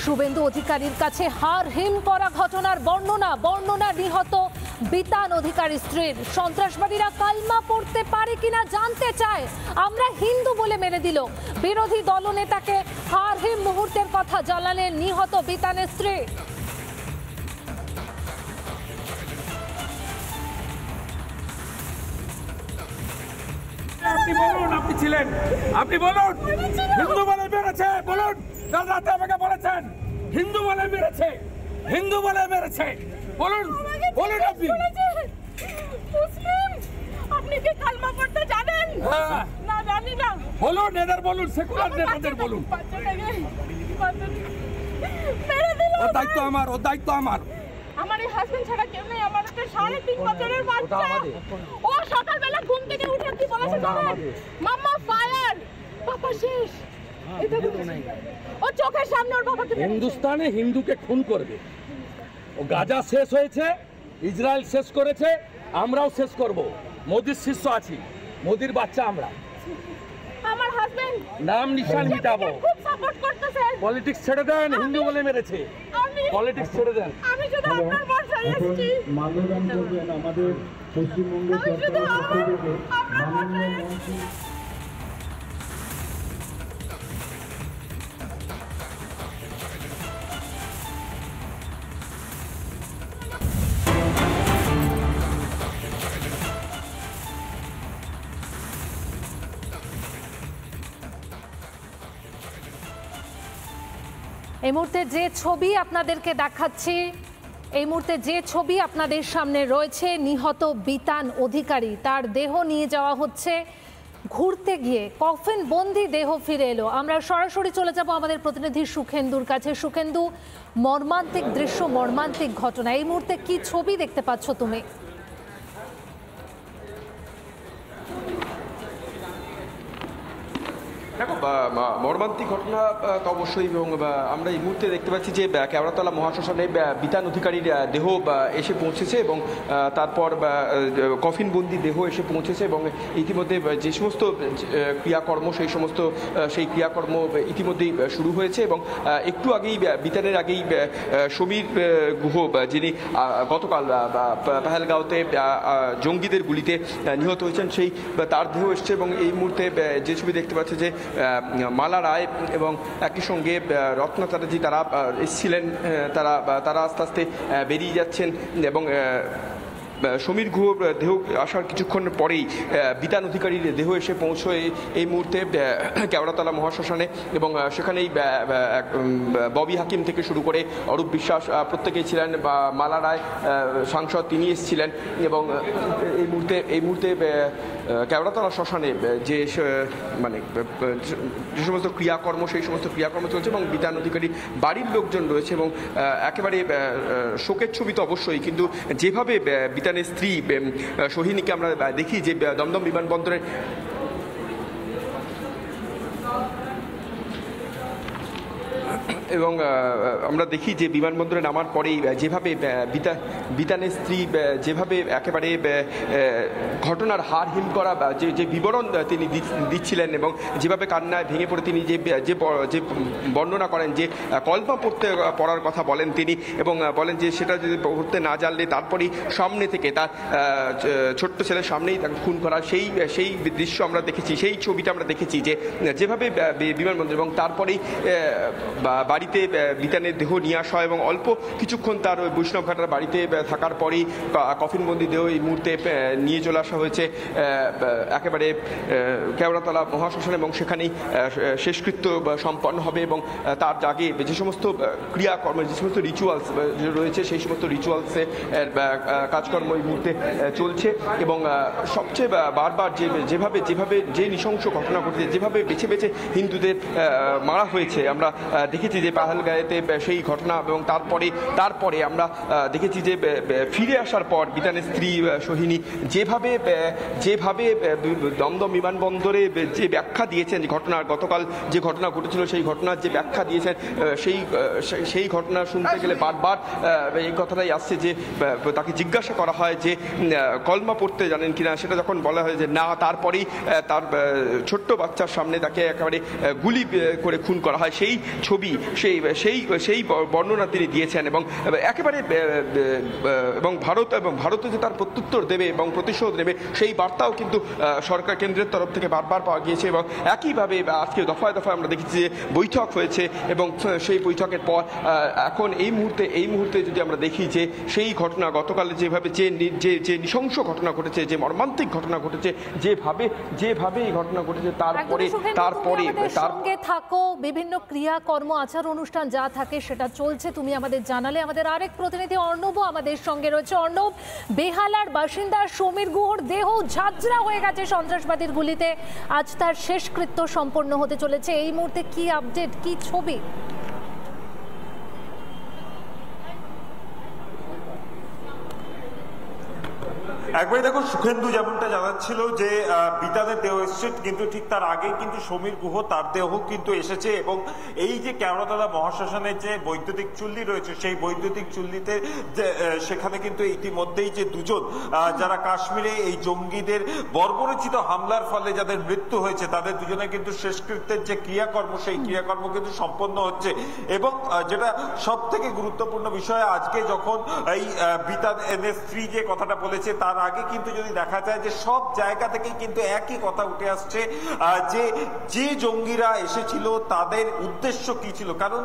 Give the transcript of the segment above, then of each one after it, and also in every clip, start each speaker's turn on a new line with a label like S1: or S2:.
S1: শুভেন্দু অধিকারীর কাছে হার হিম করা ঘটনার বর্ণনা নিহত বিতান অধিকারী স্ত্রীর। সন্ত্রাসবাদীরা কালমা পড়তে পারে কিনা জানতে চায়, আমরা হিন্দু বলে মেনে দিল। বিরোধী দলনেতাকে হার হিম মুহূর্তের কথা জানালেন নিহত বিতানের স্ত্রী।
S2: আপনি বলুন, আপনি ছিলেন, আপনি বলুন হিন্দু বলে মেরেছে, বলুন কাল রাতে আমাকে বলেছেন হিন্দু বলে মেরেছে, হিন্দু বলে মেরেছে, বলুন বলুন আপনি
S3: মুসলিম। আপনি কি কালমা পড়তে জানেন? না জানি না।
S2: বলুন, এদের বলুন, সেকুলার নেতাদের বলুন।
S3: মেরে দিল।
S2: ওর দায়িত্ব আমার, ওর দায়িত্ব আমার।
S3: আমার এই হাজবেন্ড ছাড়া কেউ নেই। আমার একটা 3.5 বছরের বাচ্চা। ও সকালবেলা ঘুম থেকে উঠে কি বলেছে জানেন? মাম্মা ফায়ার, পাপা শেষ। ও চোখের সামনে ওর বাবাকে
S2: হিন্দুস্তানে হিন্দুকে খুন করবে। ও গাজা শেষ হয়েছে, ইসরায়েল শেষ করেছে, আমরাও শেষ করব। মোদির শিষ্য আছি, মোদির বাচ্চা আমরা।
S3: আমার হাজবেন্ড
S2: নাম নিশান মিটাবো।
S3: খুব সাপোর্ট করতেছে।
S2: পলিটিক্স ছেড়ে দেন, হিন্দু বলে মেরেছে। পলিটিক্স ছেড়ে দেন।
S3: আমি শুধু আপনার বর্ষায় এসেছি।
S4: মাল্যদান করবেন আমাদের পশ্চিমবঙ্গ সরকারের পক্ষ থেকে মাননীয় মন্ত্রী।
S1: এই মুহূর্তে যে ছবি আপনাদেরকে দেখাচ্ছি, এই মুহূর্তে যে ছবি আপনাদের সামনে রয়েছে, নিহত বিতান অধিকারী, তার দেহ নিয়ে যাওয়া হচ্ছে। ঘুরতে গিয়ে কফিন বন্দি দেহ ফিরে এলো। আমরা সরাসরি চলে যাব আমাদের প্রতিনিধি সুখেন্দুর কাছে। সুখেন্দু, মর্মান্তিক দৃশ্য, মর্মান্তিক ঘটনা, এই মুহূর্তে কি ছবি দেখতে পাচ্ছ তুমি?
S5: দেখো, মর্মান্তিক ঘটনা তো অবশ্যই, এবং আমরা এই মুহূর্তে দেখতে পাচ্ছি যে কেওড়াতলা মহাশ্মশানে বিতান অধিকারীর দেহ এসে পৌঁছেছে এবং তারপর কফিনবন্দি দেহ এসে পৌঁছেছে এবং ইতিমধ্যে যে সমস্ত ক্রিয়াকর্ম সেই ক্রিয়াকর্ম ইতিমধ্যেই শুরু হয়েছে। এবং একটু আগেই বিতানের আগেই সমীর গুহ, যিনি গতকাল পেহেলগাঁওতে জঙ্গিদের গুলিতে নিহত হয়েছেন, সেই তার দেহ এসছে। এবং এই মুহূর্তে যে ছবি দেখতে পাচ্ছে যে মালা রায় এবং একই সঙ্গে রত্না চ্যাটার্জি তারা এসেছিলেন, তারা আস্তে আস্তে বেরিয়ে যাচ্ছেন। এবং সমীর গুহর দেহ আসার কিছুক্ষণ পরেই বিতান অধিকারীর দেহ এসে পৌঁছয় এই মুহূর্তে কেওড়াতলা মহাশ্মশানে। এবং সেখানেই ববি হাকিম থেকে শুরু করে অরূপ বিশ্বাস প্রত্যেকেই ছিলেন, বা মালা রায় সাংসদ তিনি এসেছিলেন। এবং এই মুহূর্তে কেওড়াতলা শ্মশানে যে সমস্ত ক্রিয়াকর্ম, সেই সমস্ত ক্রিয়াকর্ম চলছে এবং বিতান অধিকারী বাড়ির লোকজন রয়েছে। এবং একেবারে শোকের ছবি তো অবশ্যই, কিন্তু যেভাবে বিতানের স্ত্রী সোহিনীকে আমরা দেখি যে দমদম বিমানবন্দরে এবং আমরা দেখি যে বিমানবন্দরে নামার পরেই যেভাবে বিতানের স্ত্রী যেভাবে একেবারে ঘটনার হার হিম করা যে বিবরণ তিনি দিচ্ছিলেন এবং যেভাবে কান্নায় ভেঙে পড়ে তিনি যে বর্ণনা করেন, যে কলমা পড়ার কথা বলেন তিনি, এবং বলেন যে সেটা যদি পড়তে না জানলে তারপরেই সামনে থেকে তার ছোট্ট ছেলের সামনেই তাকে খুন করা, সেই দৃশ্য আমরা দেখেছি, সেই ছবিটা আমরা দেখেছি যে যেভাবে বিমানবন্দর। এবং তারপরেই বাড়িতে বিতানের দেহ নিয়ে আসা হয় এবং অল্প কিছুক্ষণ তার বৈষ্ণবঘাটার বাড়িতে থাকার পরেই কফিনবন্দি দেহ এই মুহূর্তে নিয়ে চলে আসা হয়েছে একেবারে কেওড়াতলা মহাশ্মশান। এবং সেখানেই শেষকৃত্য সম্পন্ন হবে এবং তার আগে যে সমস্ত ক্রিয়াকর্ম, যে সমস্ত রিচুয়ালস রয়েছে, সেই সমস্ত রিচুয়ালসে কাজকর্ম এই মুহূর্তে চলছে। এবং সবচেয়ে বারবার যেভাবে যে নৃশংস ঘটনা ঘটেছে, যেভাবে বেছে বেছে হিন্দুদের মারা হয়েছে, আমরা দেখেছি যে পেহেলগাঁওতে সেই ঘটনা। এবং তারপরে আমরা দেখেছি যে ফিরে আসার পর বিতানের স্ত্রী সোহিনী যেভাবে দমদম বিমানবন্দরে যে ব্যাখ্যা দিয়েছেন গতকাল যে ঘটনা ঘটেছিল, সেই ঘটনার যে ব্যাখ্যা দিয়েছেন, সেই ঘটনা শুনতে গেলে বারবার এই কথাটাই আসছে যে তাকে জিজ্ঞাসা করা হয় যে কলমা পড়তে জানেন কিনা, সেটা যখন বলা হয় যে না, তারপরেই তার ছোট্ট বাচ্চার সামনে তাকে একেবারে গুলি করে খুন করা হয়। সেই ছবি সেই বর্ণনা তিনি দিয়েছেন এবং একেবারে এবং ভারতে যে তার প্রত্যুত্তর দেবে এবং প্রতিশোধ নেবে সেই বার্তাও কিন্তু সরকার কেন্দ্রের তরফ থেকে বারবার পাওয়া গিয়েছে এবং একইভাবে আজকে দফায় দফায় আমরা দেখেছি যে বৈঠক হয়েছে এবং সেই বৈঠকের পর এখন এই মুহূর্তে যদি আমরা দেখি যে সেই ঘটনা গতকালে যেভাবে যে নৃশংস ঘটনা ঘটেছে, যে মর্মান্তিক ঘটনা ঘটেছে, যেভাবে এই ঘটনা ঘটেছে তারপরে
S1: সঙ্গে থাকো, বিভিন্ন ক্রিয়াকর্ম আচার অনুষ্ঠান যা থাকে সেটা চলছে, তুমি আমাদের জানালে। আমাদের আরেক প্রতিনিধি অর্ণব আমাদের সঙ্গে রয়েছে। অর্ণব, বেহালার বাসিন্দা সমীর গুহর দেহ ঝাঁঝরা হয়ে গেছে সন্ত্রাসবাদীর গুলিতে, আজ তার শেষকৃত্য সম্পন্ন হতে চলেছে। এই মুহূর্তে কি আপডেট, কি ছবি?
S6: একবারই দেখো, সুখেন্দু যেমনটা জানাচ্ছিল যে বিতানের দেহ এসছে, কিন্তু ঠিক তার আগেই কিন্তু সমীর গুহ তার দেহ কিন্তু এসেছে এবং এই যে কেওড়াতলা মহাশ্মশানের যে বৈদ্যুতিক চুল্লি রয়েছে সেই বৈদ্যুতিক চুল্লিতে সেখানে কিন্তু ইতিমধ্যেই যে দুজন যারা কাশ্মীরে এই জঙ্গিদের বর্বরচিত হামলার ফলে যাদের মৃত্যু হয়েছে তাদের দুজনে কিন্তু শেষকৃত্যের যে ক্রিয়াকর্ম সেই ক্রিয়াকর্ম কিন্তু সম্পন্ন হচ্ছে। এবং যেটা সব থেকে গুরুত্বপূর্ণ বিষয়, আজকে যখন এই বিতানের স্ত্রী যে কথাটা বলেছে তার আগে কিন্তু যদি দেখা যায় যে সব জায়গা থেকেই কিন্তু একই কথা উঠে আসছে যে জঙ্গিরা এসেছিল তাদের উদ্দেশ্য কি ছিল। কারণ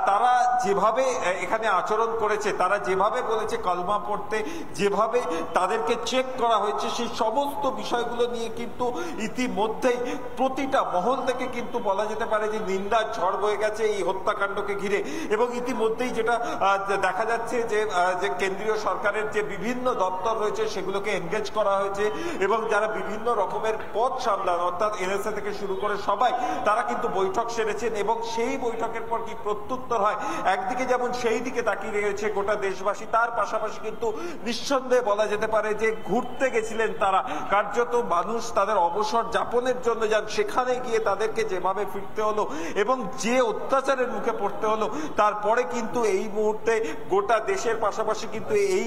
S6: তারা যেভাবে এখানে আচরণ করেছে, তারা যেভাবে বলেছে কলমা পড়তে, যেভাবে তাদেরকে চেক করা হয়েছে, সেই সমস্ত বিষয়গুলো নিয়ে কিন্তু ইতিমধ্যেই প্রতিটা মহল থেকে কিন্তু বলা যেতে পারে যে নিন্দার ঝড় বয়ে গেছে এই হত্যাকাণ্ডকে ঘিরে। এবং ইতিমধ্যেই যেটা দেখা যাচ্ছে যে কেন্দ্রীয় সরকারের যে বিভিন্ন দপ্তর রয়েছে সেগুলোকে এনগেজ করা হয়েছে এবং যারা বিভিন্ন রকমের পদ সামলান অর্থাৎ এনএসএ থেকে শুরু করে সবাই তারা কিন্তু বৈঠক সেরেছেন এবং সেই বৈঠকের পর কি প্রত্যুত্তর হয় একদিকে যেমন সেই দিকে তাকিয়ে রয়েছে গোটা দেশবাসী, তার পাশাপাশি কিন্তু নিঃসন্দেহে বলা যেতে পারে যে ঘুরতে গেছিলেন তারা, কার্যত মানুষ তাদের অবসর যাপনের জন্য যান, সেখানে গিয়ে তাদেরকে যেভাবে ফিরতে হলো এবং যে অত্যাচারের মুখে পড়তে হলো, তারপরে কিন্তু এই মুহূর্তে গোটা দেশের পাশাপাশি কিন্তু এই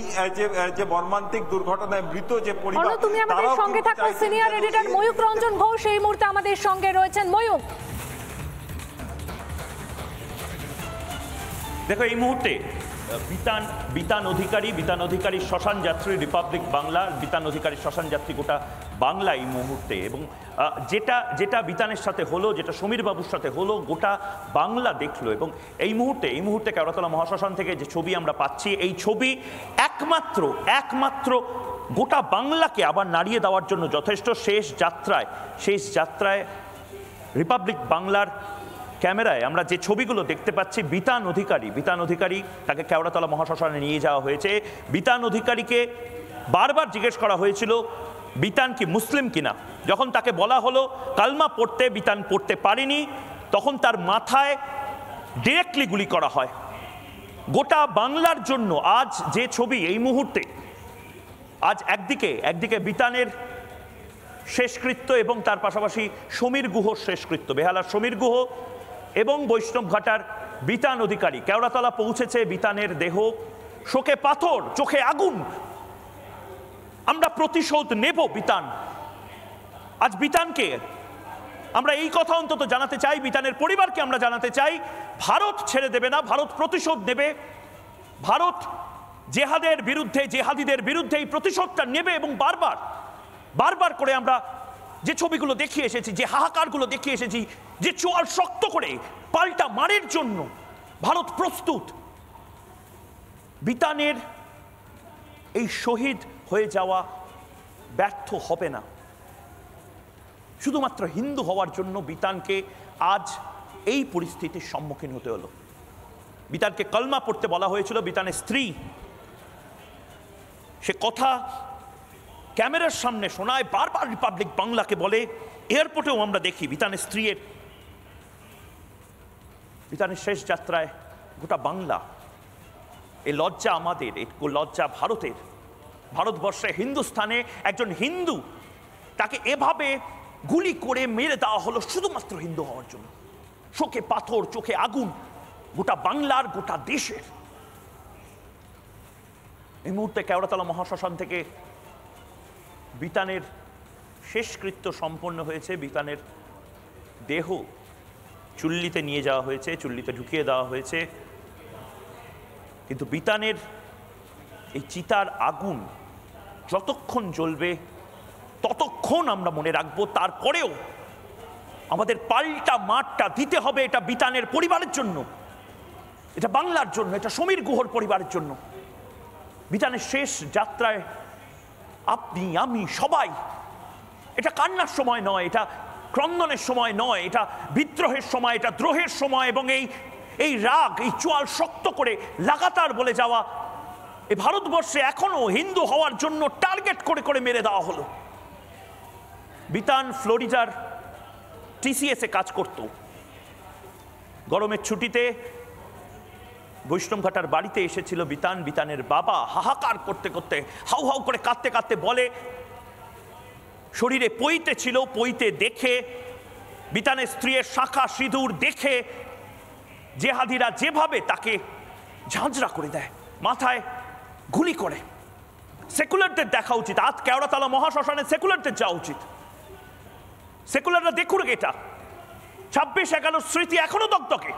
S6: যে মর্মান্তিক দুর্ঘটনায় মৃত যে পরিবার,
S1: তুমি আমাদের সঙ্গে থাকো। সিনিয়র এডিটর ময়ূক রঞ্জন ঘোষ এই মুহূর্তে আমাদের সঙ্গে রয়েছেন। ময়ূক,
S7: দেখো এই মুহূর্তে বিতান অধিকারী শ্মশান যাত্রী রিপাবলিক বাংলা, বিতান অধিকারী শ্মশান যাত্রী গোটা বাংলা এই মুহূর্তে, এবং যেটা বিতানের সাথে হলো, যেটা সমীর বাবুর সাথে হলো, গোটা বাংলা দেখলো। এবং এই মুহূর্তে কেওড়াতলা মহাশ্মশান থেকে যে ছবি আমরা পাচ্ছি, এই ছবি একমাত্র গোটা বাংলাকে আবার নাড়িয়ে দেওয়ার জন্য যথেষ্ট। শেষ যাত্রায় রিপাবলিক বাংলার ক্যামেরায় আমরা যে ছবিগুলো দেখতে পাচ্ছি, বিতান অধিকারী তাকে কেওড়াতলা মহাশ্মশানে নিয়ে যাওয়া হয়েছে। বিতান অধিকারীকে বারবার জিজ্ঞেস করা হয়েছিল বিতান কি মুসলিম কিনা। যখন তাকে বলা হলো কালমা পড়তে, বিতান পড়তে পারেনি, তখন তার মাথায় ডিরেক্টলি গুলি করা হয়। গোটা বাংলার জন্য আজ যে ছবি এই মুহূর্তে, আজ একদিকে বিতানের শেষকৃত্য এবং তার পাশাপাশি সমীর গুহর শেষকৃত্য, বেহালার সমীর গুহ এবং বৈষ্ণবঘাটার বিতান অধিকারী। কেওড়াতলা পৌঁছেছে বিতানের দেহ, শোকে পাথর, চোখে আগুন, আমরা প্রতিশোধ নেব বিতান। আজ বিতানকে আমরা এই কথা অন্তত জানাতে চাই, বিতানের পরিবারকে আমরা জানাতে চাই, ভারত ছেড়ে দেবে না, ভারত প্রতিশোধ নেবে। ভারত জেহাদিদের বিরুদ্ধে এই প্রতিশোধটা নেবে এবং বারবার করে আমরা যে ছবিগুলো দেখিয়ে এসেছি, যে হাহাকারগুলো দেখিয়ে এসেছি, যে চোয়াল শক্ত করে পাল্টা মারের জন্য ভারত প্রস্তুত। বিতানের এই শহীদ হয়ে যাওয়া ব্যর্থ হবে না। শুধুমাত্র হিন্দু হওয়ার জন্য বিতানকে আজ এই পরিস্থিতির সম্মুখীন হতে হলো। বিতানকে কলমা পড়তে বলা হয়েছিল, বিতানের স্ত্রী সে কথা ক্যামেরার সামনে শোনায়, বারবার রিপাবলিক বাংলাকে বলে, এয়ারপোর্টেও আমরা দেখি বিতানের শেষ যাত্রায় গোটা বাংলা, এই লজ্জা আমাদের, এই লজ্জা ভারতের। ভারতবর্ষে হিন্দুস্থানে একজন হিন্দু তাকে এভাবে গুলি করে মেরে দেওয়া হলো শুধুমাত্র হিন্দু হওয়ার জন্য। শোকে পাথর, চোখে আগুন গোটা বাংলার, গোটা দেশের। এই মুহূর্তে কেওড়াতলা মহাশ্মশান থেকে বিতানের শেষকৃত্য সম্পন্ন হয়েছে। বিতানের দেহ চুল্লিতে নিয়ে যাওয়া হয়েছে, চুল্লিতে ঢুকিয়ে দেওয়া হয়েছে, কিন্তু বিতানের এই চিতার আগুন যতক্ষণ জ্বলবে ততক্ষণ আমরা মনে রাখবো। তারপরেও আমাদের পাল্টা মাঠটা দিতে হবে এটা বিতানের পরিবারের জন্য, এটা বাংলার জন্য, এটা সমীর গুহর পরিবারের জন্য। বিতানের শেষ যাত্রায় আপনি আমি সবাই, এটা কান্নার সময় নয়, এটা ক্রন্দনের সময় নয়, এটা বিদ্রোহের সময়, এটা দ্রোহের সময়। এবং এই রাগ, এই চোয়াল শক্ত করে লাগাতার বলে যাওয়া, এই ভারতবর্ষে এখনো হিন্দু হওয়ার জন্য টার্গেট করে করে মেরে দেওয়া হলো। বিতান ফ্লোরিডার টিসিএসে কাজ করত। গরমের ছুটিতে বৈষ্ণবঘাটার বাড়িতে এসেছিল বিতান। বিতানের বাবা হাহাকার করতে করতে, হাউ হাউ করে কাঁদতে কাঁদতে বলে শরীরে পইতে ছিল, পইতে দেখে, বিতানের স্ত্রীর শাঁখা সিঁদুর দেখে জেহাদিরা যেভাবে তাকে ঝাঁঝরা করে দেয়, মাথায় গুলি করে। সেকুলারদের দেখা উচিত, আজ কেওড়াতলা মহাশ্মশানে সেকুলারদের যাওয়া উচিত। সেকুলাররা দেখুন এটা 26/11 স্মৃতি এখনো দগদগে।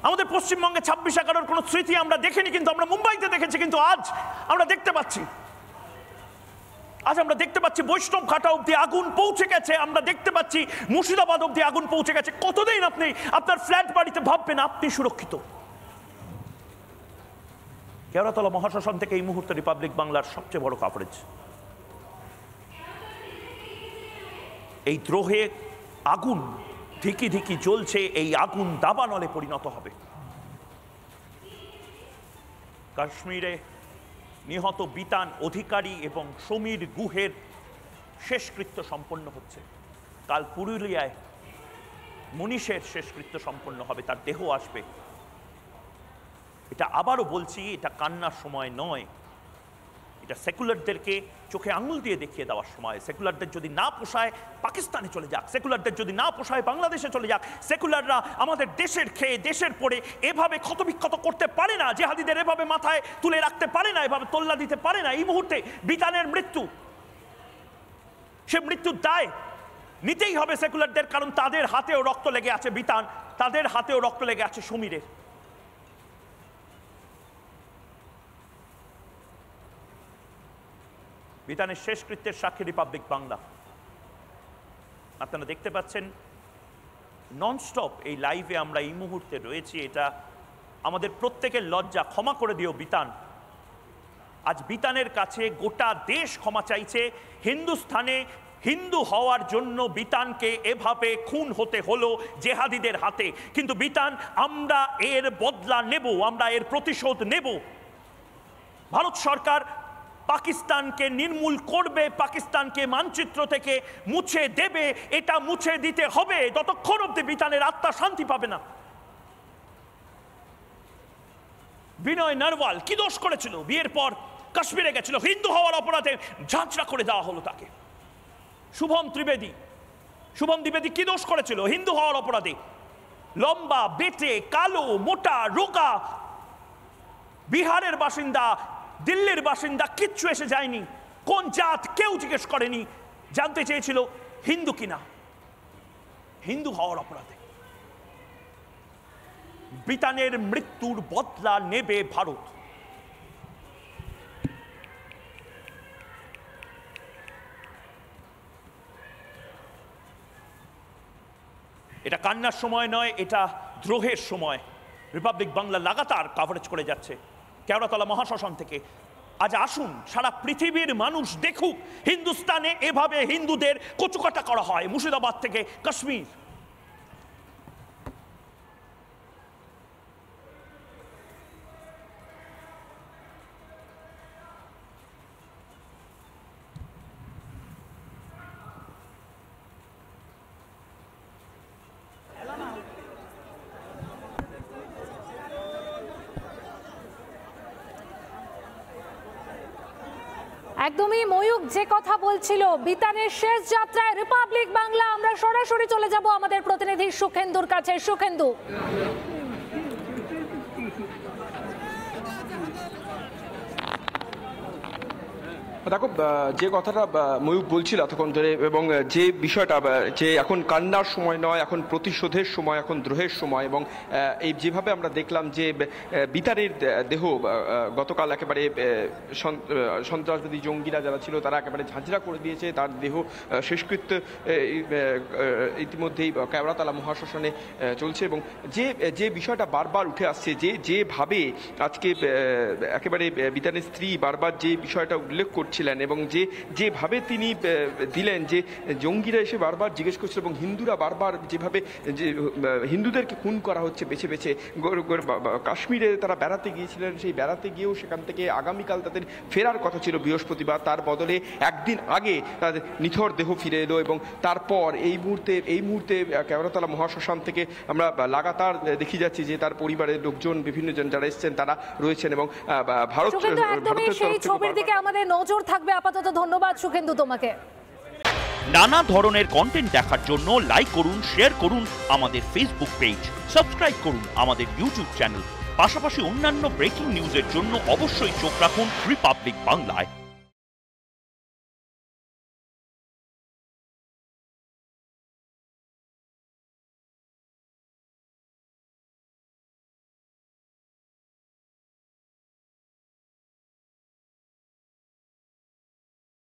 S7: আমাদের পশ্চিমবঙ্গে 26/11 কোনো স্মৃতি আমরা দেখিনি, কিন্তু আমরা মুম্বাইতে দেখেছি। কিন্তু আজ আমরা দেখতে পাচ্ছি, বৈষ্ণবঘাটা অব্দি আগুন পৌঁছে গেছে। আমরা দেখতে পাচ্ছি মুর্শিদাবাদ অব্দি আগুন পৌঁছে গেছে। কতদিন আপনি আপনার ফ্ল্যাট বাড়িতে ভাববেন আপনি সুরক্ষিত? কেওড়াতলা মহাশ্মশান থেকে এই মুহূর্তে রিপাবলিক বাংলার সবচেয়ে বড় কভারেজ। এই দ্রোহে আগুন ধিকি ধিকি জ্বলছে, এই আগুন দাবানলে পরিণত হবে। কাশ্মীরে নিহত বিতান অধিকারী এবং সমীর গুহের শেষকৃত্য সম্পন্ন হচ্ছে। কাল পুরুলিয়ায় মনীষের শেষকৃত্য সম্পন্ন হবে, তার দেহ আসবে। এটা আবারও বলছি, এটা কান্নার সময় নয়, এটা সেকুলারদেরকে চোখে আঙুল দিয়ে দেখিয়ে দেওয়ার সময়। সেকুলারদের যদি না পোষায় পাকিস্তানে চলে যাক, সেকুলারদের যদি না পোষায় বাংলাদেশে চলে যাক। সেকুলাররা আমাদের দেশের খেয়ে দেশের পরে এভাবে ক্ষতবিক্ষত করতে পারে না, জেহাদিদের এভাবে মাথায় তুলে রাখতে পারে না, এভাবে তোল্লা দিতে পারে না। এই মুহূর্তে বিতানের মৃত্যু, সে মৃত্যুর দায় নিতেই হবে সেকুলারদের, কারণ তাদের হাতেও রক্ত লেগে আছে বিতান, তাদের হাতেও রক্ত লেগে আছে সমীরের। বিতানের শেষকৃত্যের সাক্ষী রিপাবলিক বাংলা। আপনারা দেখতে পাচ্ছেন ননস্টপ এই লাইভে আমরা এই মুহূর্তে রয়েছি। এটা আমাদের প্রত্যেকের লজ্জা। ক্ষমা করে দিও বিতান। আজ বিতানের কাছে গোটা দেশ ক্ষমা চাইছে। হিন্দুস্থানে হিন্দু হওয়ার জন্য বিতানকে এভাবে খুন হতে হলো জেহাদিদের হাতে, কিন্তু বিতান, আমরা এর বদলা নেব, আমরা এর প্রতিশোধ নেব। ভারত সরকার পাকিস্তানকে নির্মূল করবে, পাকিস্তানকে মানচিত্র থেকে মুছে দেবে। এটা মুছে দিতে হবে, ততক্ষণ অব্দি বিতানের আত্মা শান্তি পাবে না। বিনয় নরওয়াল কি দোষ করেছিল? বিয়ের পর কাশ্মীরে গেছিল, হিন্দু হওয়ার অপরাধে ঝাঁঝরা করে দেওয়া হলো তাকে। শুভম দ্বিবেদী কি দোষ করেছিল? হিন্দু হওয়ার অপরাধে। লম্বা, বেটে, কালো, মোটা, রোগা, বিহারের বাসিন্দা, দিল্লির বাসিন্দা, কিচ্ছু এসে যায়নি। কোন জাত কেউ জিজ্ঞেস করেনি, জানতে চেয়েছিল হিন্দু কিনা। হিন্দু হওয়ার অপরাধে বিতানের মৃত্যুর বদলা নেবে ভারত। এটা কান্নার সময় নয়, এটা দ্রোহের সময়। রিপাবলিক বাংলা লাগাতার কভারেজ করে যাচ্ছে কেওড়াতলা মহাশ্মশান থেকে। আজ আসুন সারা পৃথিবীর মানুষ দেখুক হিন্দুস্তানে এভাবে হিন্দুদের কচুকাটা করা হয়, মুর্শিদাবাদ থেকে কাশ্মীর।
S1: একদমই ময়ূক যে কথা বলছিল, বিতানের শেষ যাত্রায় রিপাবলিক বাংলা। আমরা সরাসরি চলে যাব আমাদের প্রতিনিধি সুখেন্দুর কাছে। সুখেন্দু,
S5: দেখো যে কথাটা ময়ূক বলছিল এতক্ষণ ধরে এবং যে বিষয়টা যে এখন কান্নার সময় নয়, এখন প্রতিশোধের সময়, এখন দ্রোহের সময়, এবং এই যেভাবে আমরা দেখলাম যে বিতানের দেহ গতকাল একেবারে সন্ত্রাসবাদী জঙ্গিরা যারা ছিল তারা একেবারে ঝাঁঝরা করে দিয়েছে, তার দেহ শেষকৃত্য ইতিমধ্যেই কেওড়াতলা মহাশ্মশানে চলছে। এবং যে বিষয়টা বারবার উঠে আসছে, যেভাবে আজকে একেবারে বিতানের স্ত্রী বারবার যে বিষয়টা উল্লেখ করছিলেন এবং যেভাবে তিনি দিলেন যে জঙ্গিরা এসে বারবার জিজ্ঞেস করছিল এবং হিন্দুরা বারবার যেভাবে যে হিন্দুদেরকে খুন করা হচ্ছে বেছে বেছে, কাশ্মীরে তারা বেড়াতে গিয়েছিলেন, সেই বেড়াতে গিয়েও সেখান থেকে আগামীকাল তাদের ফেরার কথা ছিল বৃহস্পতিবার, তার বদলে একদিন আগে তাদের নিথর দেহ ফিরে এলো। এবং তারপর এই মুহূর্তে কেওড়াতলা মহাশ্মশান থেকে আমরা লাগাতার দেখে যাচ্ছি যে তার পরিবারের লোকজন বিভিন্ন জন যারা এসছেন তারা রয়েছেন এবং
S1: সেই ছবির দিকে আমাদের নজর থাকবে আপাতত। ধন্যবাদ সুখেন্দু তোমাকে।
S7: নানা ধরনের কন্টেন্ট দেখার জন্য লাইক করুন, শেয়ার করুন আমাদের ফেসবুক পেজ, সাবস্ক্রাইব করুন আমাদের ইউটিউব চ্যানেল। পাশাপাশি অন্যান্য ব্রেকিং নিউজের জন্য অবশ্যই চোখ রাখুন রিপাবলিক বাংলায়।